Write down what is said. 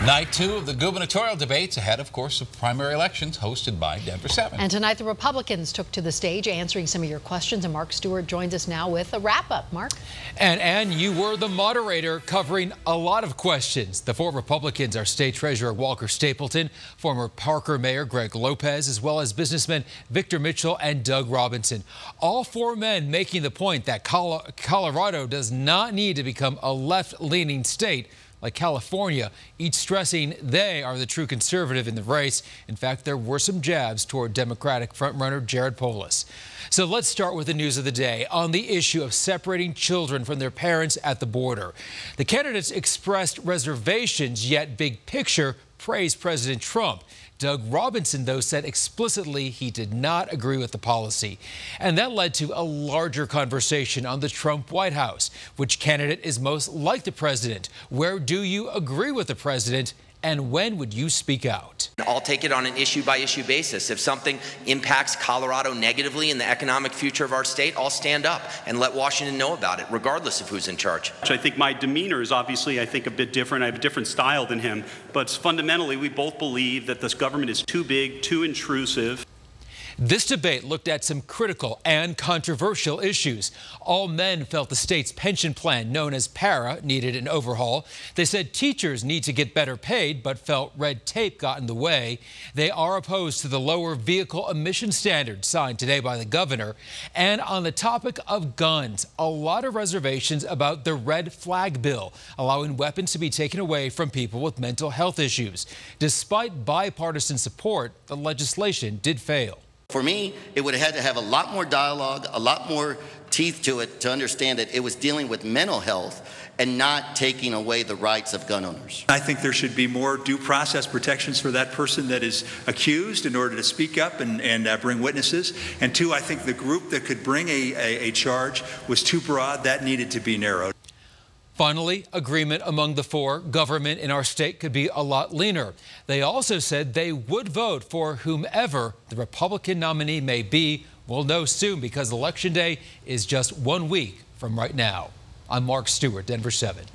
Night 2 of the gubernatorial debates ahead, of course, of primary elections hosted by Denver 7. And tonight the Republicans took to the stage answering some of your questions, and Mark Stewart joins us now with a wrap-up. Mark? And Ann, you were the moderator covering a lot of questions. The 4 Republicans are State Treasurer Walker Stapleton, former Parker Mayor Greg Lopez, as well as businessmen Victor Mitchell and Doug Robinson. All 4 men making the point that Colorado does not need to become a left-leaning state like California, each stressing they are the true conservative in the race. In fact, there were some jabs toward Democratic frontrunner Jared Polis. So let's start with the news of the day on the issue of separating children from their parents at the border. The candidates expressed reservations, yet big picture praised President Trump. Doug Robinson, though, said explicitly he did not agree with the policy. And that led to a larger conversation on the Trump White House. Which candidate is most like the president? Where do you agree with the president? And when would you speak out? I'll take it on an issue-by-issue basis. If something impacts Colorado negatively in the economic future of our state, I'll stand up and let Washington know about it, regardless of who's in charge. I think my demeanor is obviously, I think, a bit different. I have a different style than him. But fundamentally, we both believe that this government is too big, too intrusive. This debate looked at some critical and controversial issues. All men felt the state's pension plan, known as PARA, needed an overhaul. They said teachers need to get better paid, but felt red tape got in the way. They are opposed to the lower vehicle emission standards signed today by the governor. And on the topic of guns, a lot of reservations about the red flag bill, allowing weapons to be taken away from people with mental health issues. Despite bipartisan support, the legislation did fail. For me, it would have had to have a lot more dialogue, a lot more teeth to it to understand that it was dealing with mental health and not taking away the rights of gun owners. I think there should be more due process protections for that person that is accused in order to speak up and bring witnesses. And 2, I think the group that could bring a charge was too broad. That needed to be narrowed. Finally, agreement among the 4. Government in our state could be a lot leaner. They also said they would vote for whomever the Republican nominee may be. We'll know soon because Election Day is just 1 week from right now. I'm Mark Stewart, Denver 7.